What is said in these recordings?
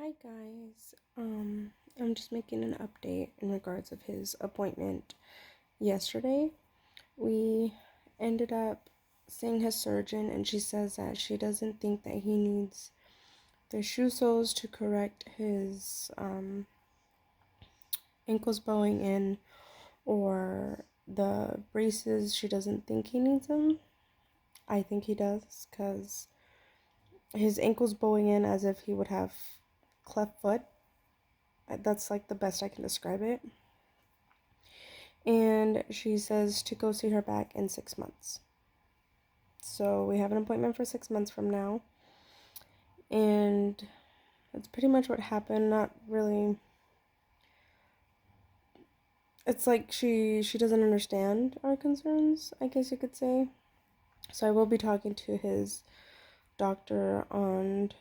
Hi guys. I'm just making an update in regards of his appointment yesterday. We ended up seeing his surgeon and she says that she doesn't think that he needs the shoe soles to correct his ankles bowing in or the braces. She doesn't think he needs them. I think he does because his ankles bowing in as if he would have cleft foot. That's like the best I can describe it. And she says to go see her back in 6 months. So we have an appointment for 6 months from now. And that's pretty much what happened. Not really. It's like she doesn't understand our concerns, I guess you could say. So I will be talking to his doctor on,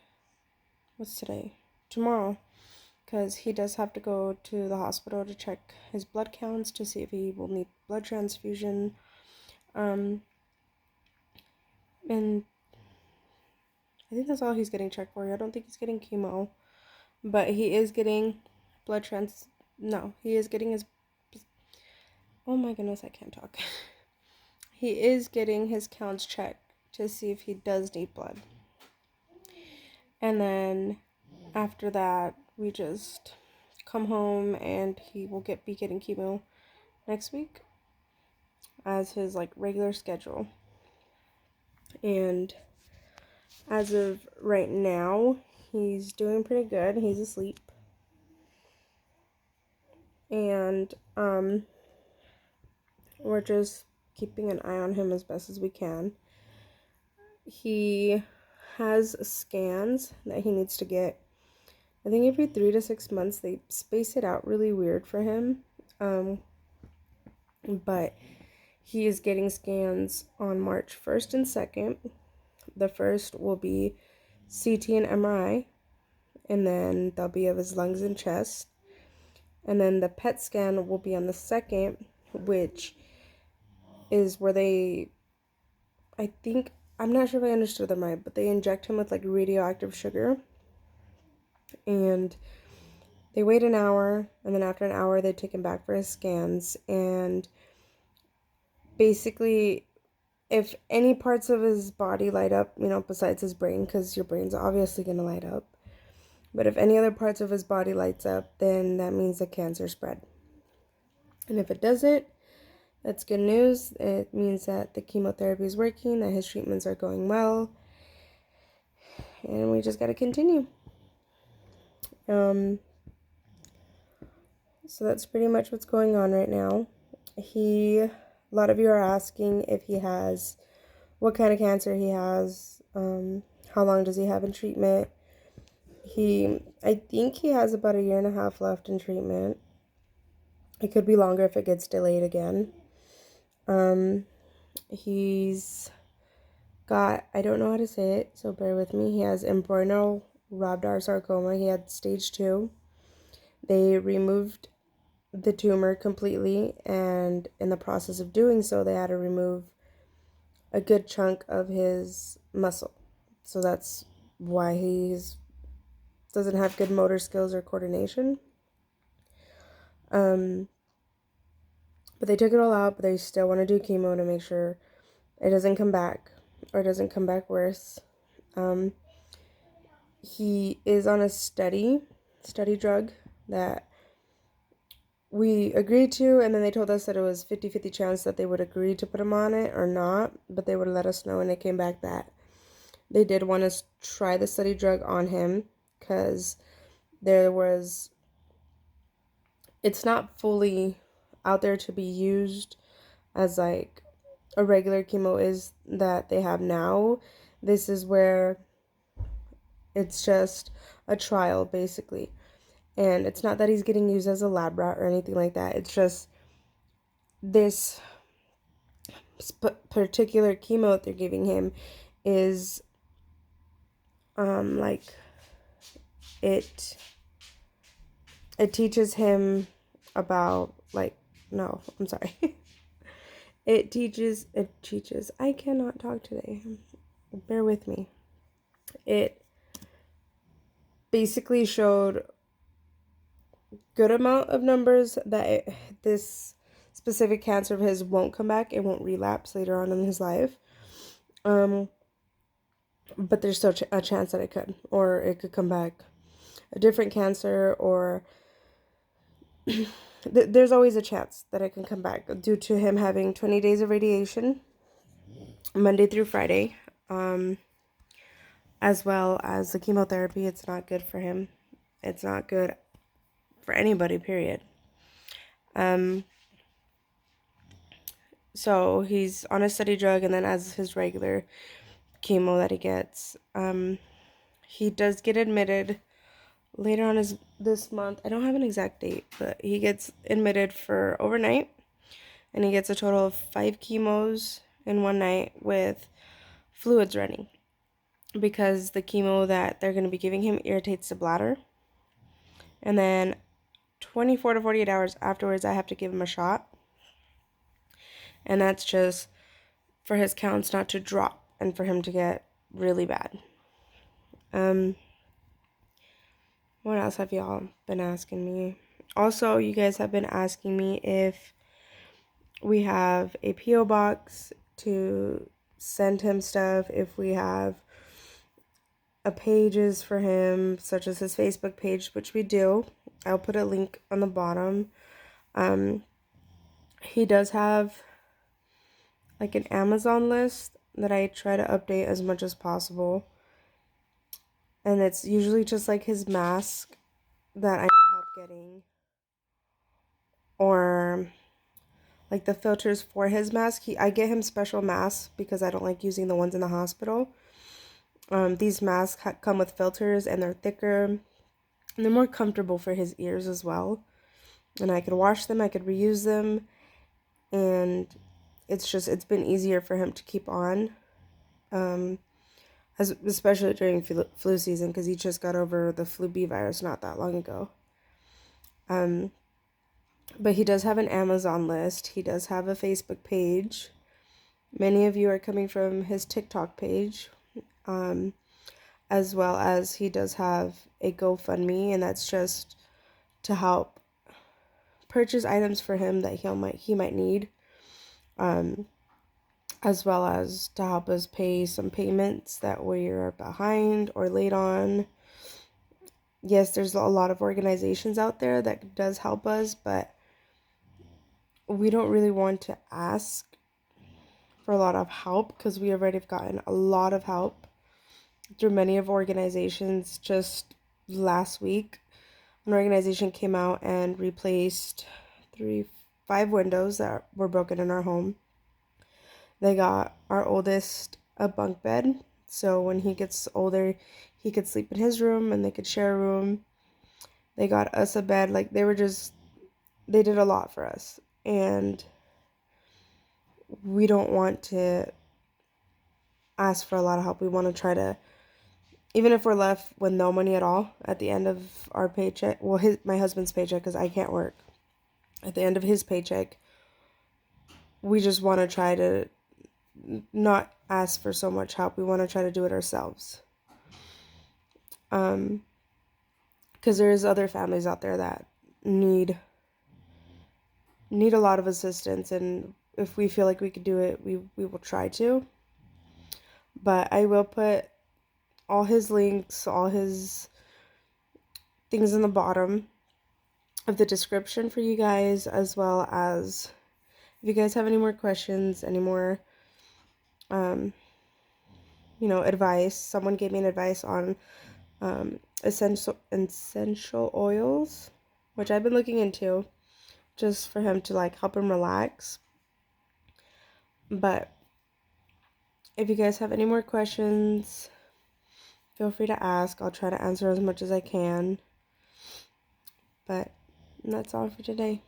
what's today? Tomorrow. Because he does have to go to the hospital to check his blood counts to see if he will need blood transfusion. And I think that's all he's getting checked for. I don't think he's getting chemo. But he is getting he is getting his... Oh my goodness, I can't talk. He is getting his counts checked to see if he does need blood. And then after that, we just come home and he will be getting chemo next week as his regular schedule. And as of right now, he's doing pretty good. He's asleep. And we're just keeping an eye on him as best as we can. He has scans that he needs to get. I think every 3 to 6 months. They space it out really weird for him. But he is getting scans on March 1st and 2nd. The first will be CT and MRI, and then they'll be of his lungs and chest. And then the PET scan will be on the 2nd, which is where I'm not sure if I understood them right, but they inject him with radioactive sugar. And they wait an hour, and then after an hour, they take him back for his scans. And basically, if any parts of his body light up, besides his brain, because your brain's obviously going to light up, but if any other parts of his body lights up, then that means the cancer spread. And if it doesn't, that's good news. It means that the chemotherapy is working, that his treatments are going well, and we just got to continue. So that's pretty much what's going on right now. A lot of you are asking if he has, what kind of cancer he has, how long does he have in treatment. I think he has about 1.5 years left in treatment. It could be longer if it gets delayed again. He's got, I don't know how to say it, so bear with me. He has embryonal rhabdoid sarcoma. He had stage 2. They removed the tumor completely, and in the process of doing so, they had to remove a good chunk of his muscle. So that's why he doesn't have good motor skills or coordination. But they took it all out, but they still want to do chemo to make sure it doesn't come back or it doesn't come back worse. He is on a study drug that we agreed to, and then they told us that it was 50-50 chance that they would agree to put him on it or not, but they would let us know, and it came back that they did want us to try the study drug on him because it's not fully out there to be used as a regular chemo is that they have now. This is where it's just a trial, basically. And it's not that he's getting used as a lab rat or anything like that. It's just this particular chemo that they're giving him is it teaches him about it teaches I cannot talk today, bear with me. It basically showed good amount of numbers that this specific cancer of his won't come back. It won't relapse later on in his life. But there's still a chance that it could, or it could come back a different cancer, or there's always a chance that it can come back due to him having 20 days of radiation, Monday through Friday, as well as the chemotherapy. It's not good for him. It's not good for anybody, period. So he's on a steady drug, and then as his regular chemo that he gets, he does get admitted later on this month. I don't have an exact date, but he gets admitted for overnight, and he gets a total of 5 chemos in one night with fluids running, because the chemo that they're going to be giving him irritates the bladder. And then 24 to 48 hours afterwards, I have to give him a shot, and that's just for his counts not to drop and for him to get really bad. What else have y'all been asking me? Also, you guys have been asking me if we have a P.O. box to send him stuff, if we have a pages for him, such as his Facebook page, which we do. I'll put a link on the bottom. He does have like an Amazon list that I try to update as much as possible. And it's usually just like his mask that I need help getting, or like the filters for his mask. I get him special masks because I don't like using the ones in the hospital. These masks come with filters, and they're thicker, and they're more comfortable for his ears as well. And I could wash them, I could reuse them, and it's been easier for him to keep on, especially during flu season, because he just got over the flu B virus not that long ago. But he does have an Amazon list. He does have a Facebook page. Many of you are coming from his TikTok page, as well as he does have a GoFundMe, and that's just to help purchase items for him that he might need, as well as to help us pay some payments that we're behind or late on. Yes, there's a lot of organizations out there that does help us, but we don't really want to ask for a lot of help, because we already have gotten a lot of help through many of organizations. Just last week, an organization came out and replaced 5 windows that were broken in our home. They got our oldest a bunk bed, so when he gets older, he could sleep in his room and they could share a room. They got us a bed. Like, they did a lot for us, and we don't want to ask for a lot of help. We want to try to, even if we're left with no money at all at the end of our paycheck, well, my husband's paycheck, because I can't work, at the end of his paycheck, we just want to try to not ask for so much help. We want to try to do it ourselves, because there's other families out there that need a lot of assistance, and if we feel like we could do it, we will try to. But I will put all his links, all his things in the bottom of the description for you guys, as well as if you guys have any more questions, any more advice. Someone gave me an advice on essential oils, which I've been looking into, just for him to like help him relax. But if you guys have any more questions, feel free to ask. I'll try to answer as much as I can. But that's all for today.